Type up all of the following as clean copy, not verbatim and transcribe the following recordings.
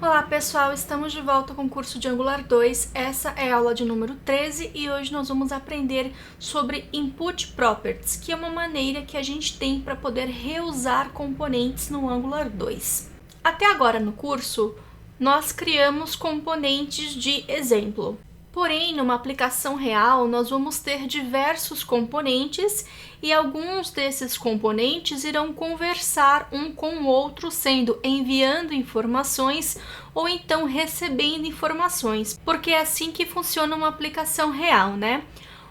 Olá pessoal, estamos de volta com o curso de Angular 2, essa é a aula de número 13 e hoje nós vamos aprender sobre Input Properties, que é uma maneira que a gente tem para poder reusar componentes no Angular 2. Até agora no curso, nós criamos componentes de exemplo. Porém, numa aplicação real, nós vamos ter diversos componentes e alguns desses componentes irão conversar um com o outro, sendo enviando informações ou então recebendo informações, porque é assim que funciona uma aplicação real, né?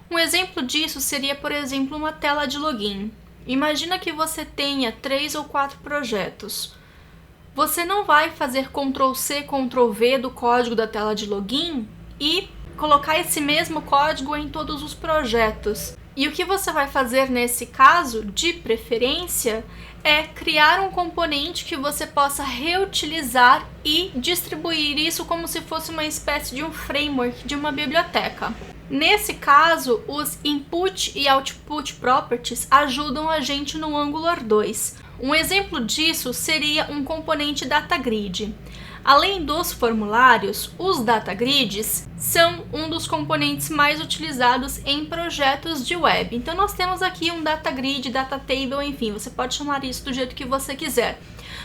Um exemplo disso seria, por exemplo, uma tela de login. Imagina que você tenha 3 ou 4 projetos. Você não vai fazer Ctrl+C, Ctrl+V do código da tela de login e colocar esse mesmo código em todos os projetos. E o que você vai fazer nesse caso, de preferência, é criar um componente que você possa reutilizar e distribuir isso como se fosse uma espécie de um framework, de uma biblioteca. Nesse caso, os Input e Output Properties ajudam a gente no Angular 2. Um exemplo disso seria um componente DataGrid. Além dos formulários, os DataGrids são um dos componentes mais utilizados em projetos de web. Então nós temos aqui um DataGrid, DataTable, enfim, você pode chamar isso do jeito que você quiser.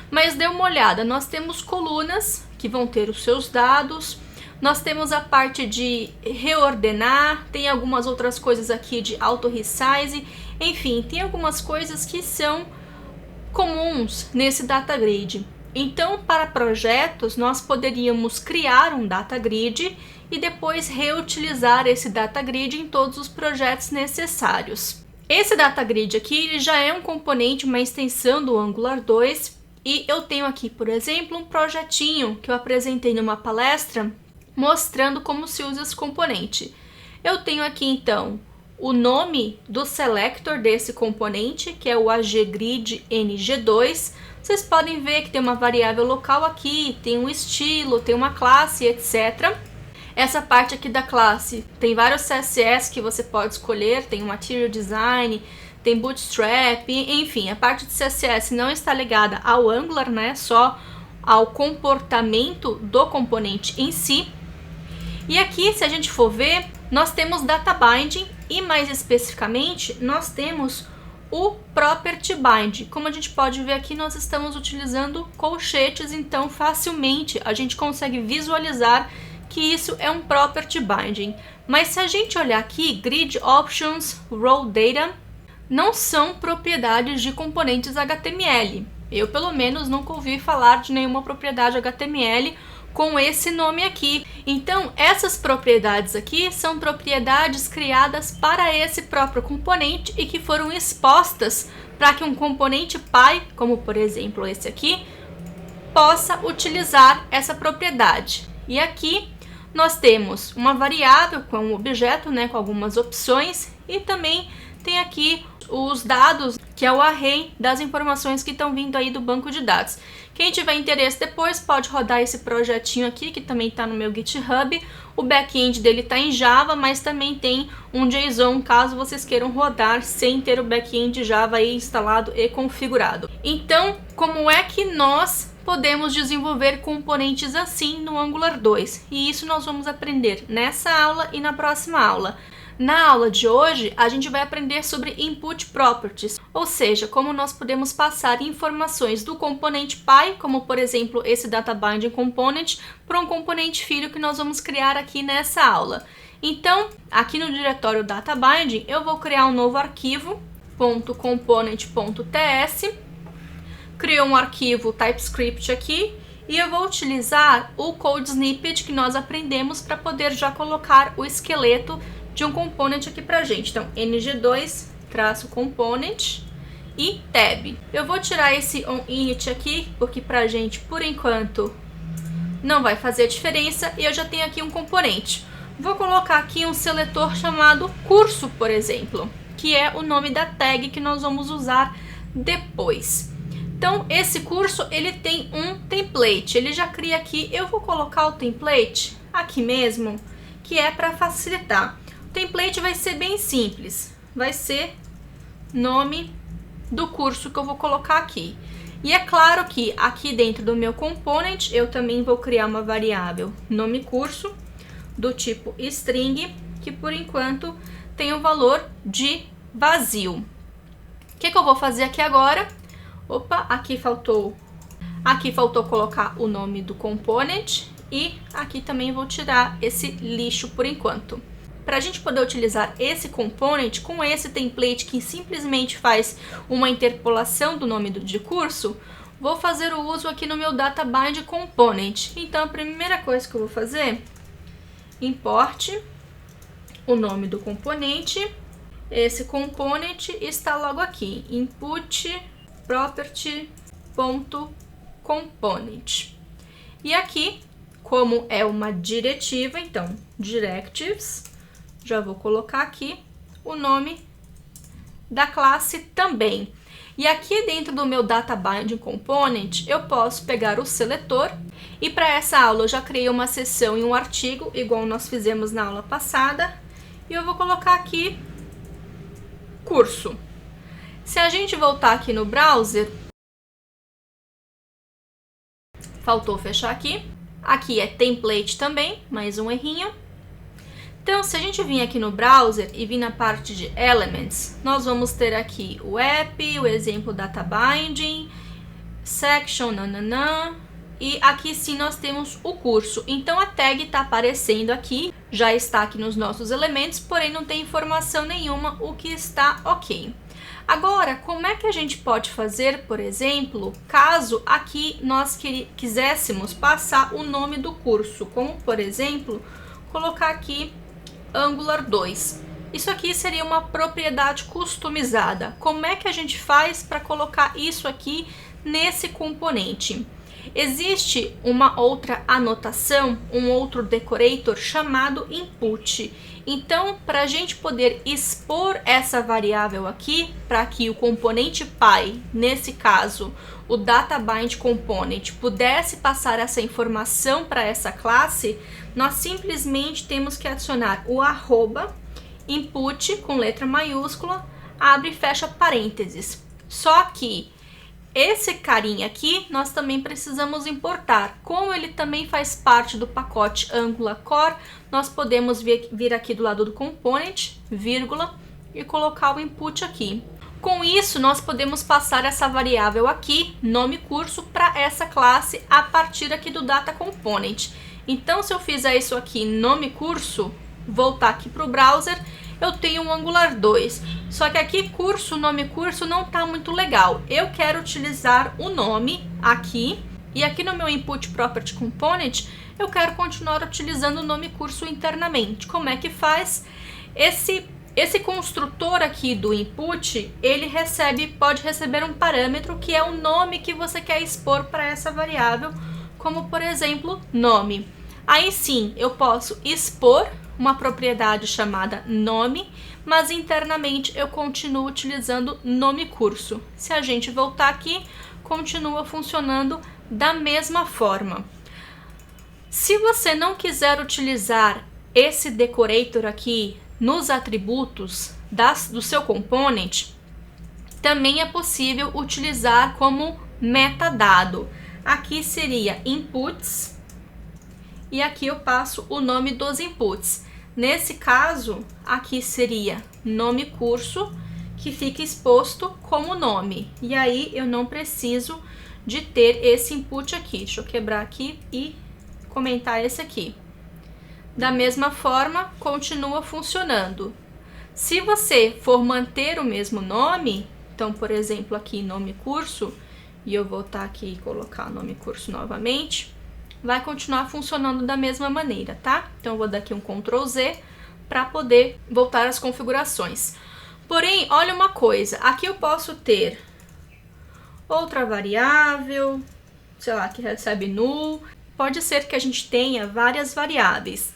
Mas dê uma olhada, nós temos colunas que vão ter os seus dados, nós temos a parte de reordenar, tem algumas outras coisas aqui de auto-resize, enfim, tem algumas coisas que são comuns nesse DataGrid. Então, para projetos, nós poderíamos criar um DataGrid e depois reutilizar esse DataGrid em todos os projetos necessários. Esse DataGrid aqui ele já é um componente, uma extensão do Angular 2 e eu tenho aqui, por exemplo, um projetinho que eu apresentei numa palestra mostrando como se usa esse componente. Eu tenho aqui, então, o nome do selector desse componente, que é o AGGrid NG2. Vocês podem ver que tem uma variável local aqui, tem um estilo, tem uma classe, etc. Essa parte aqui da classe tem vários CSS que você pode escolher, tem o Material Design, tem Bootstrap, enfim, a parte de CSS não está ligada ao Angular, né? Só ao comportamento do componente em si. E aqui, se a gente for ver, nós temos Data Binding e mais especificamente nós temos o Property Bind. Como a gente pode ver aqui, nós estamos utilizando colchetes, então facilmente a gente consegue visualizar que isso é um Property Binding. Mas se a gente olhar aqui, Grid Options, Raw Data, não são propriedades de componentes HTML. Eu, pelo menos, nunca ouvi falar de nenhuma propriedade HTML com esse nome aqui. Então, essas propriedades aqui são propriedades criadas para esse próprio componente e que foram expostas para que um componente pai, como por exemplo esse aqui, possa utilizar essa propriedade. E aqui nós temos uma variável com um objeto, né, com algumas opções, e também tem aqui os dados, que é o array das informações que estão vindo aí do banco de dados. Quem tiver interesse depois pode rodar esse projetinho aqui, que também está no meu GitHub. O back-end dele está em Java, mas também tem um JSON, caso vocês queiram rodar sem ter o back-end Java aí instalado e configurado. Então, como é que nós podemos desenvolver componentes assim no Angular 2? E isso nós vamos aprender nessa aula e na próxima aula. Na aula de hoje, a gente vai aprender sobre Input Properties, ou seja, como nós podemos passar informações do componente pai, como por exemplo esse Data Binding Component, para um componente filho que nós vamos criar aqui nessa aula. Então, aqui no diretório Data Binding, eu vou criar um novo arquivo, .component.ts, criou um arquivo TypeScript aqui, e eu vou utilizar o Code Snippet que nós aprendemos para poder já colocar o esqueleto de um component aqui pra gente. Então, ng2-component e tab. Eu vou tirar esse onInit aqui, porque pra gente, por enquanto, não vai fazer diferença, e eu já tenho aqui um componente. Vou colocar aqui um seletor chamado curso, por exemplo, que é o nome da tag que nós vamos usar depois. Então, esse curso, ele tem um template, ele já cria aqui. Eu vou colocar o template aqui mesmo, que é para facilitar. O template vai ser bem simples, vai ser nome do curso que eu vou colocar aqui. E é claro que aqui dentro do meu component eu também vou criar uma variável nome curso do tipo string, que por enquanto tem o valor de vazio. O que eu vou fazer aqui agora? Opa, aqui faltou colocar o nome do component e aqui também vou tirar esse lixo por enquanto. Para a gente poder utilizar esse component com esse template que simplesmente faz uma interpolação do nome de curso, vou fazer o uso aqui no meu DataBind component. Então a primeira coisa que eu vou fazer, import o nome do componente. Esse component está logo aqui, input property.component. E aqui, como é uma diretiva, então directives, já vou colocar aqui o nome da classe também. E aqui dentro do meu DataBind component, eu posso pegar o seletor. E para essa aula eu já criei uma seção e um artigo, igual nós fizemos na aula passada. E eu vou colocar aqui curso. Se a gente voltar aqui no browser, faltou fechar aqui. Aqui é template também, mais um errinho. Então, se a gente vir aqui no browser e vir na parte de Elements, nós vamos ter aqui o app, o exemplo data binding, section, nananã, e aqui sim nós temos o curso. Então, a tag está aparecendo aqui, já está aqui nos nossos elementos, porém não tem informação nenhuma, o que está ok. Agora, como é que a gente pode fazer, por exemplo, caso aqui nós quiséssemos passar o nome do curso, como, por exemplo, colocar aqui Angular 2. Isso aqui seria uma propriedade customizada. Como é que a gente faz para colocar isso aqui nesse componente? Existe uma outra anotação, um outro decorator chamado input. Então, para a gente poder expor essa variável aqui, para que o componente pai, nesse caso, o DataBind component, pudesse passar essa informação para essa classe, nós simplesmente temos que adicionar o arroba input com letra maiúscula, abre e fecha parênteses. Só que esse carinha aqui nós também precisamos importar. Como ele também faz parte do pacote Angular Core, nós podemos vir aqui do lado do component, vírgula, e colocar o input aqui. Com isso, nós podemos passar essa variável aqui, nome curso, para essa classe a partir aqui do Data Component. Então, se eu fizer isso aqui, nome curso, voltar aqui para o browser, eu tenho um Angular 2. Só que aqui curso, nome curso não está muito legal. Eu quero utilizar o nome aqui. E aqui no meu Input Property Component, eu quero continuar utilizando o nome curso internamente. Como é que faz? Esse construtor aqui do input, ele pode receber um parâmetro que é o nome que você quer expor para essa variável, como por exemplo, nome. Aí sim, eu posso expor uma propriedade chamada nome, mas internamente eu continuo utilizando nome curso. Se a gente voltar aqui, continua funcionando da mesma forma. Se você não quiser utilizar esse decorator aqui nos atributos do seu component, também é possível utilizar como metadado. Aqui seria inputs e aqui eu passo o nome dos inputs. Nesse caso, aqui seria nome curso, que fica exposto como nome. E aí eu não preciso de ter esse input aqui. Deixa eu quebrar aqui e comentar esse aqui. Da mesma forma, continua funcionando. Se você for manter o mesmo nome, então, por exemplo, aqui nome curso, e eu voltar aqui e colocar nome curso novamente, vai continuar funcionando da mesma maneira, tá? Então, eu vou dar aqui um Ctrl Z para poder voltar às configurações. Porém, olha uma coisa, aqui eu posso ter outra variável, sei lá, que recebe null. Pode ser que a gente tenha várias variáveis.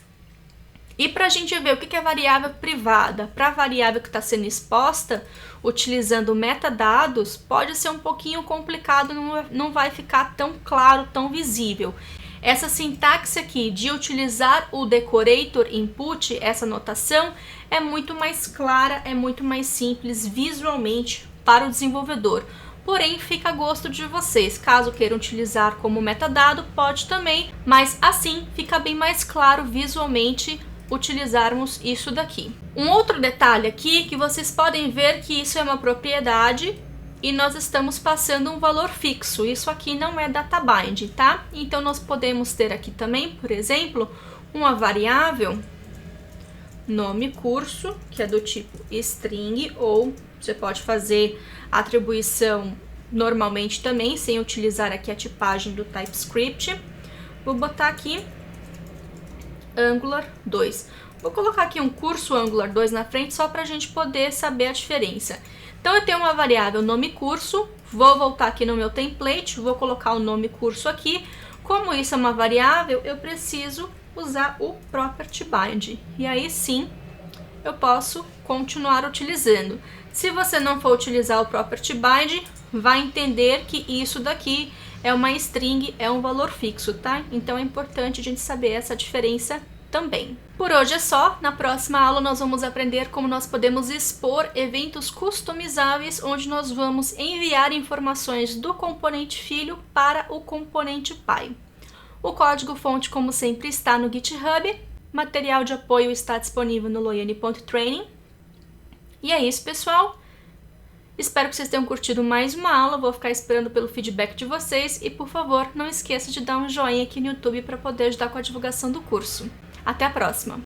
E para a gente ver o que é variável privada para a variável que está sendo exposta, utilizando metadados, pode ser um pouquinho complicado, não vai ficar tão claro, tão visível. Essa sintaxe aqui de utilizar o decorator input, essa notação, é muito mais clara, é muito mais simples visualmente para o desenvolvedor. porém fica a gosto de vocês. Caso queiram utilizar como metadado, pode também, mas assim fica bem mais claro visualmente utilizarmos isso daqui. Um outro detalhe aqui que vocês podem ver que isso é uma propriedade e nós estamos passando um valor fixo. Isso aqui não é databind, tá? Então nós podemos ter aqui também, por exemplo, uma variável nome curso, que é do tipo string, ou você pode fazer atribuição normalmente também, sem utilizar aqui a tipagem do TypeScript. Vou botar aqui Angular 2. Vou colocar aqui um curso Angular 2 na frente só para a gente poder saber a diferença. Então eu tenho uma variável nome curso, vou voltar aqui no meu template, vou colocar o nome curso aqui. Como isso é uma variável, eu preciso usar o property bind. E aí sim, eu posso continuar utilizando. Se você não for utilizar o property bind, vai entender que isso daqui é uma string, é um valor fixo, tá? Então é importante a gente saber essa diferença também. Por hoje é só. Na próxima aula nós vamos aprender como nós podemos expor eventos customizáveis, onde nós vamos enviar informações do componente filho para o componente pai. O código-fonte, como sempre, está no GitHub. Material de apoio está disponível no loiane.training. E é isso, pessoal. Espero que vocês tenham curtido mais uma aula. Vou ficar esperando pelo feedback de vocês. E, por favor, não esqueça de dar um joinha aqui no YouTube para poder ajudar com a divulgação do curso. Até a próxima!